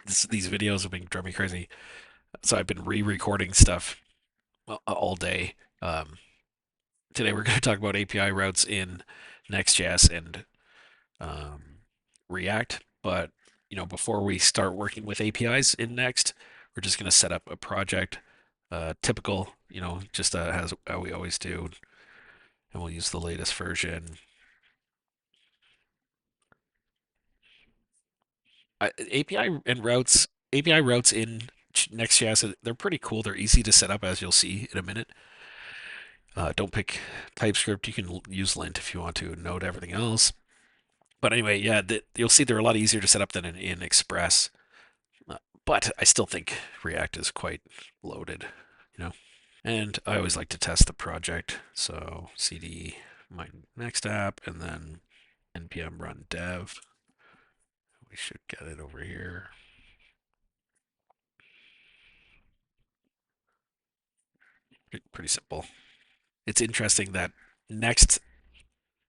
these videos have been driving me crazy. So I've been re-recording stuff all day. Today we're going to talk about API routes in Next.js and um, React. But before we start working with APIs in Next, we're just going to set up a project, typical, just as how we always do, and we'll use the latest version. API routes in Next.js, they're pretty cool. They're easy to set up, as you'll see in a minute. Don't pick TypeScript. You can use lint if you want to, and Node everything else. But anyway, yeah, you'll see they're a lot easier to set up than in Express. Uh, but I still think React is quite loaded, you know. And I always like to test the project. So cd my next app and then npm run dev. We should get it over here. Pretty simple. It's interesting that Next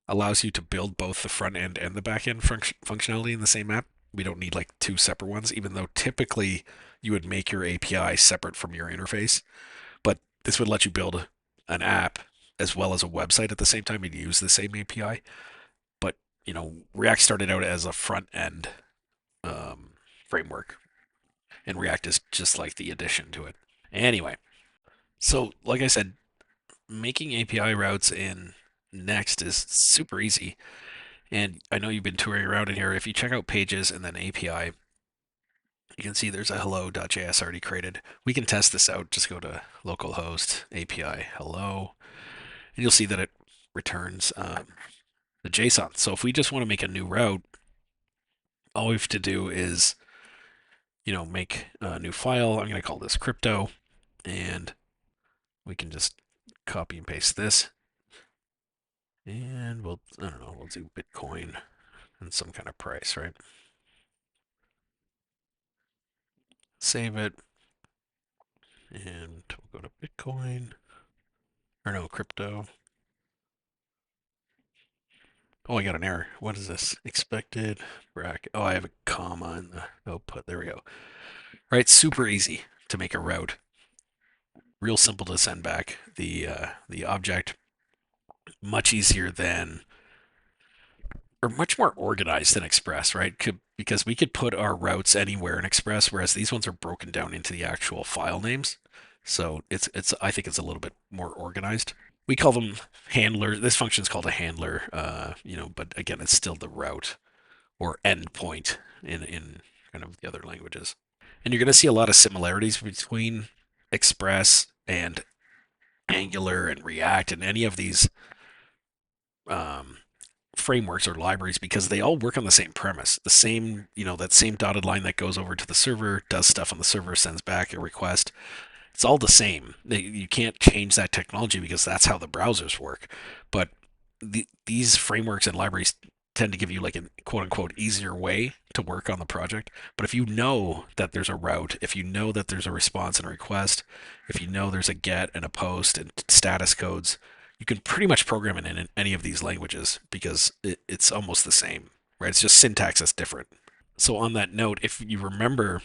allows you to build both the front end and the back end functionality in the same app. We don't need like two separate ones, even though typically you would make your API separate from your interface. But this would let you build an app as well as a website at the same time and use the same API. But React started out as a front end um, framework, and React is just like the addition to it. Anyway, so like I said, making API routes in Next is super easy. And I know you've been touring around in here. If you check out pages and then API, you can see there's a hello.js already created. We can test this out. Just go to localhost API hello, and you'll see that it returns the JSON. So if we just want to make a new route, all we have to do is, make a new file. I'm going to call this crypto, and we can just copy and paste this. And I don't know, we'll do Bitcoin and some kind of price, right? Save it, and we'll go to Bitcoin, or no, crypto. Oh, I got an error. What is this? Expected bracket. Oh, I have a comma in the output. There we go. Right, super easy to make a route. Real simple to send back the object. Much easier than, or much more organized than Express, right? Because we could put our routes anywhere in Express, whereas these ones are broken down into the actual file names. So it's I think it's a little bit more organized. We call them handlers. This function is called a handler, but again, it's still the route or endpoint in kind of the other languages. And you're going to see a lot of similarities between Express and Angular and React and any of these um, frameworks or libraries because they all work on the same premise. The same, that same dotted line that goes over to the server does stuff on the server, sends back a request. It's all the same. You can't change that technology because that's how the browsers work. But these frameworks and libraries tend to give you like a quote unquote easier way to work on the project. But if you know that there's a route, if you know that there's a response and a request, if you know there's a get and a post and status codes, you can pretty much program it in any of these languages because it's almost the same, right? It's just syntax that's different. So on that note, if you remember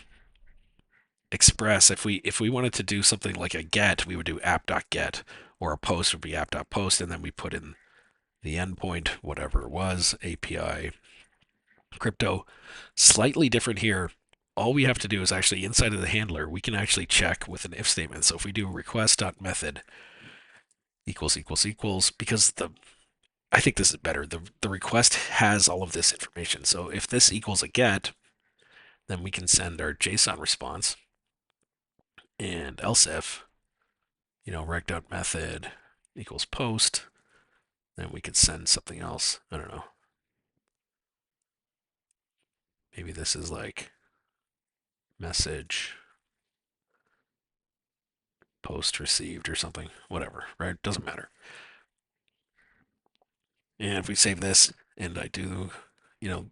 Express, if we wanted to do something like a get, we would do app.get, or a post would be app.post, and then we put in the endpoint, whatever it was, API crypto. Slightly different here. All we have to do is actually inside of the handler, we can actually check with an if statement. So if we do request.method equals equals equals, because I think this is better. The request has all of this information. So if this equals a get, then we can send our JSON response. And else if, rec.method equals post, then we could send something else. I don't know. Maybe this is like message post received or something. Whatever, right? Doesn't matter. And if we save this and I do, you know,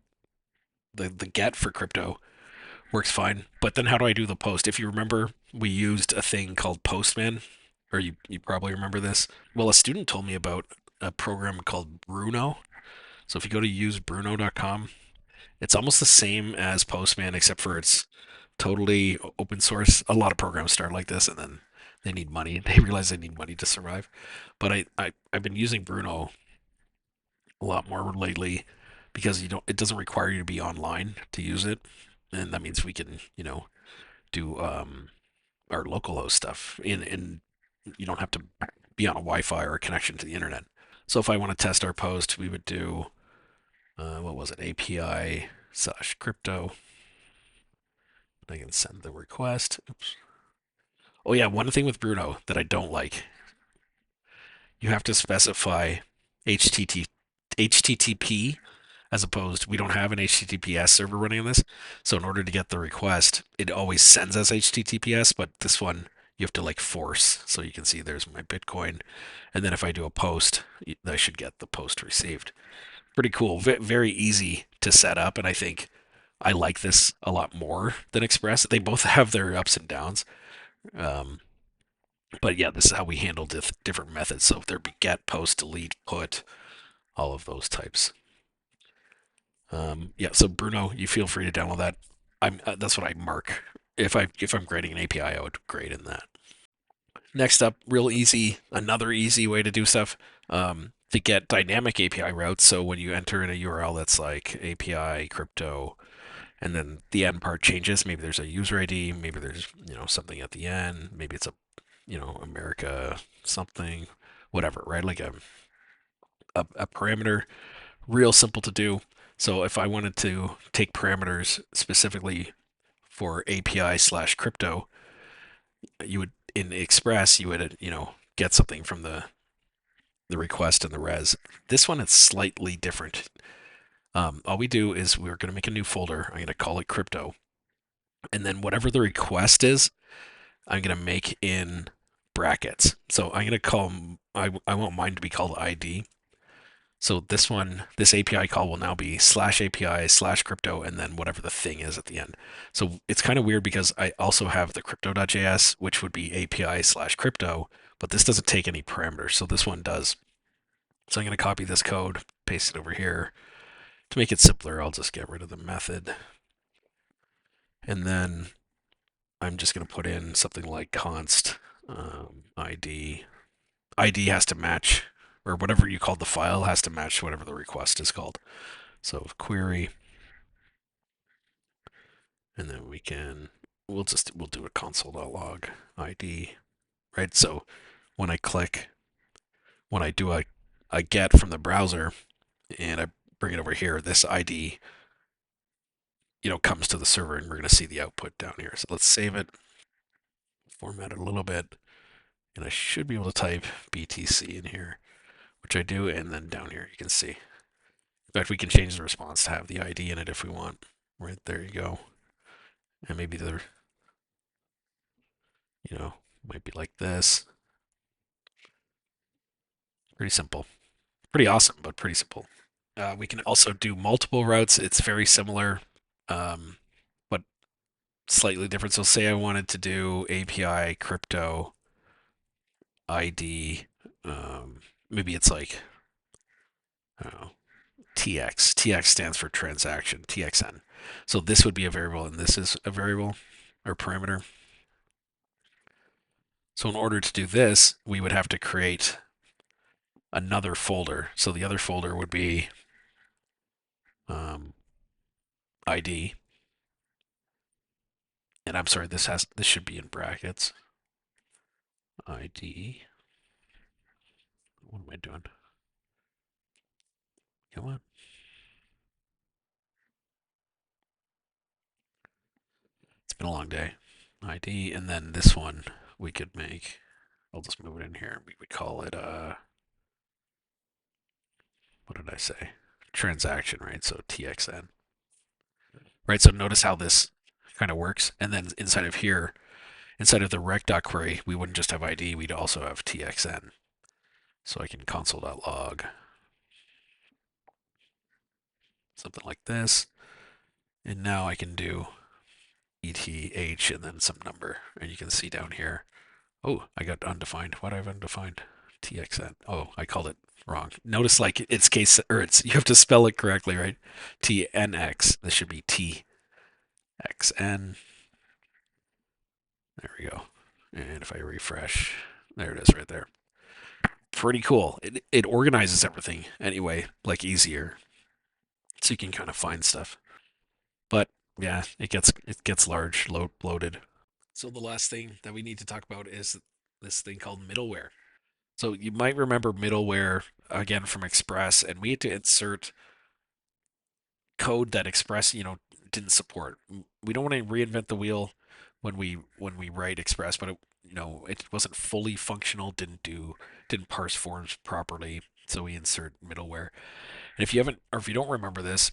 the get for crypto works fine. But then how do I do the post? If you remember, we used a thing called Postman, or you probably remember this. Well, a student told me about a program called Bruno. So if you go to usebruno.com, it's almost the same as Postman, except for it's totally open source. A lot of programs start like this, and then they need money. They realize they need money to survive. But I've been using Bruno a lot more lately because it doesn't require you to be online to use it, and that means we can do our localhost stuff, and you don't have to be on a Wi-Fi or a connection to the internet. So if I want to test our post, we would do what was it, API slash crypto. I can send the request. Oops. Oh yeah, one thing with Bruno that I don't like, you have to specify HTTP HTTP as opposed we don't have an HTTPS server running on this. So in order to get the request, it always sends as HTTPS, but this one you have to like force. So you can see there's my Bitcoin, and then if I do a post, I should get the post received. Pretty cool, very easy to set up, and I think I like this a lot more than Express. They both have their ups and downs. Um, but yeah, this is how we handle different methods. So if there be get, post, delete, put, all of those types. Yeah, so Bruno, you feel free to download that. That's what I mark. If I'm grading an API, I would grade in that. Next up, real easy, another easy way to do stuff. To get dynamic API routes. So when you enter in a URL that's like API crypto, and then the end part changes. Maybe there's a user ID. Maybe there's something at the end. Maybe it's a America something, whatever, right? Like a parameter, real simple to do. So if I wanted to take parameters specifically for API slash crypto, you would in Express you would get something from the request and the res. This one it's slightly different. All we do is we're going to make a new folder. I'm going to call it crypto, and then whatever the request is, I'm going to make in brackets. So I'm going to call I want mine to be called ID. So this API call will now be slash API slash crypto and then whatever the thing is at the end. So it's kind of weird because I also have the crypto.js, which would be API slash crypto, but this doesn't take any parameters. So this one does. So I'm going to copy this code, paste it over here. To make it simpler, I'll just get rid of the method. And then I'm just going to put in something like const ID. ID has to match, or whatever you called the file has to match whatever the request is called. So query, and then we'll do a console.log ID, right? So when I click, when I do a get from the browser and I bring it over here, this ID, comes to the server, and we're going to see the output down here. So let's save it, format it a little bit, and I should be able to type BTC in here, which I do, and then down here you can see. In fact, we can change the response to have the ID in it if we want. Right there you go. And maybe there, might be like this. Pretty simple. Pretty awesome, but pretty simple. We can also do multiple routes. It's very similar, but slightly different. So say I wanted to do API crypto ID. Maybe it's like, I don't know, TX. TX stands for transaction, TXN. So this would be a variable, and this is a variable or parameter. So in order to do this, we would have to create another folder. So the other folder would be ID. And I'm sorry, this should be in brackets. ID. What am I doing? Come on. It's been a long day. ID, and then this one we could make. I'll just move it in here. We would call it what did I say? Transaction, right? So TXN. Right. So notice how this kind of works. And then inside of here, inside of the rec.query, we wouldn't just have ID, we'd also have TXN. So I can console.log something like this. And now I can do ETH and then some number. And you can see down here, oh, I got undefined. Why do I have undefined? TXN. Oh, I called it wrong. Notice like it's case, or you have to spell it correctly, right? TNX. This should be TXN. There we go. And if I refresh, there it is right there. Pretty cool. It organizes everything anyway, like easier, so you can kind of find stuff. But yeah, it gets large, loaded. So the last thing that we need to talk about is this thing called middleware. So you might remember middleware again from Express, and we had to insert code that Express, didn't support. We don't want to reinvent the wheel when we write Express, but it wasn't fully functional, didn't parse forms properly, so we insert middleware. And if you haven't or if you don't remember this,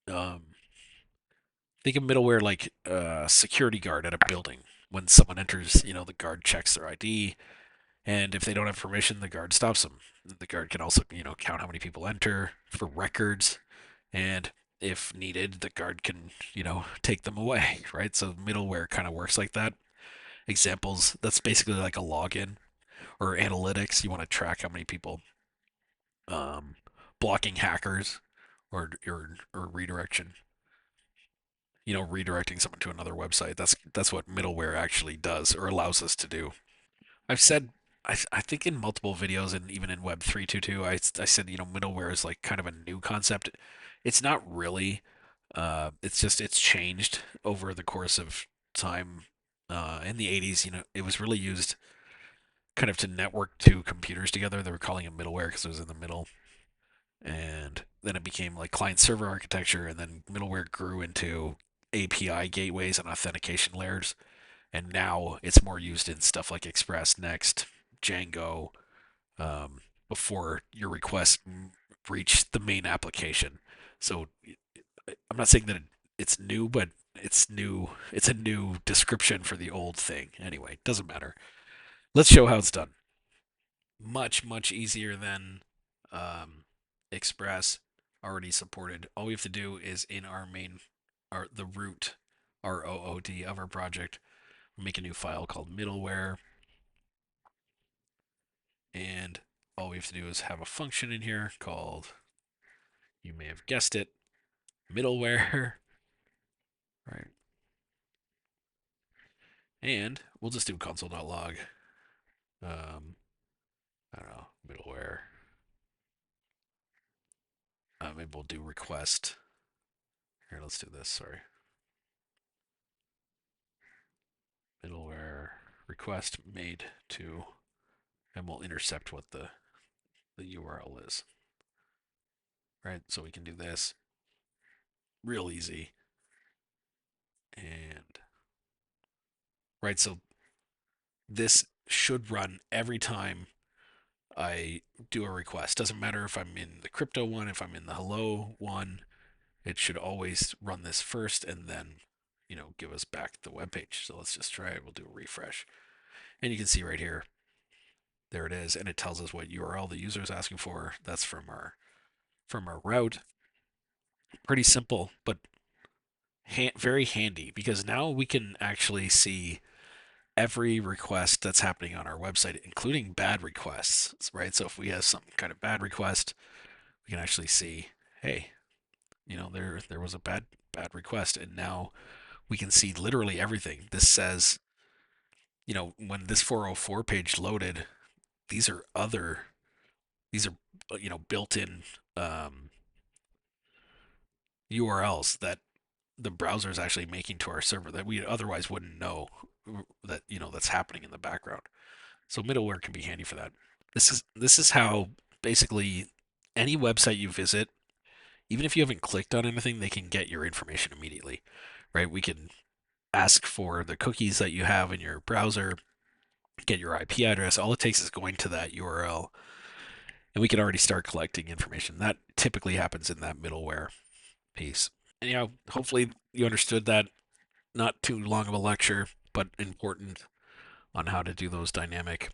um, think of middleware like a security guard at a building. When someone enters, the guard checks their ID, and if they don't have permission, the guard stops them. The guard can also, count how many people enter for records, and if needed, the guard can, take them away, right? So middleware kind of works like that. Examples, that's basically like a login or analytics. You want to track how many people, um, blocking hackers or redirection, redirecting someone to another website. That's what middleware actually does or allows us to do. I've said, I think in multiple videos and even in Web322, I said, middleware is like kind of a new concept. It's not really. It's just it's changed over the course of time. In the 80s, it was really used kind of to network two computers together. They were calling it middleware because it was in the middle. And then it became like client server architecture, and then middleware grew into API gateways and authentication layers. And now it's more used in stuff like Express, Next, Django, um, before your requests reach the main application. So I'm not saying that it's new, but it's new. It's a new description for the old thing. Anyway, doesn't matter. Let's show how it's done. Much, much easier than um, Express already supported. All we have to do is in our main, the root, root of our project, make a new file called middleware, and all we have to do is have a function in here called, you may have guessed it, middleware, right? And we'll just do console.log. I don't know, middleware. Maybe we'll do request. Here, let's do this. Sorry. Middleware request made to, and we'll intercept what the URL is. Right, so we can do this real easy. And right, so this should run every time I do a request. Doesn't matter if I'm in the crypto one, if I'm in the hello one, it should always run this first and then, give us back the web page. So let's just try it. We'll do a refresh. And you can see right here, there it is, and it tells us what URL the user is asking for. That's from our route. Pretty simple, but very handy because now we can actually see every request that's happening on our website, including bad requests, right? So if we have some kind of bad request, we can actually see, hey, there was a bad request, and now we can see literally everything. This says, when this 404 page loaded, these are other these are built-in um, URLs that the browser is actually making to our server that we otherwise wouldn't know that that's happening in the background. So middleware can be handy for that. This is how basically any website you visit, even if you haven't clicked on anything, they can get your information immediately, right? We can ask for the cookies that you have in your browser, get your IP address. All it takes is going to that URL, and we can already start collecting information. That typically happens in that middleware piece. And hopefully you understood that. Not too long of a lecture, but important on how to do those dynamic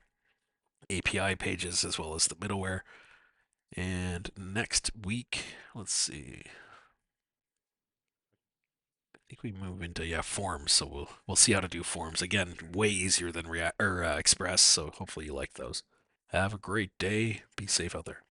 API pages as well as the middleware. And next week, let's see. I think we move into forms, so we'll see how to do forms again. Way easier than React or Express, so hopefully you like those. Have a great day. Be safe out there.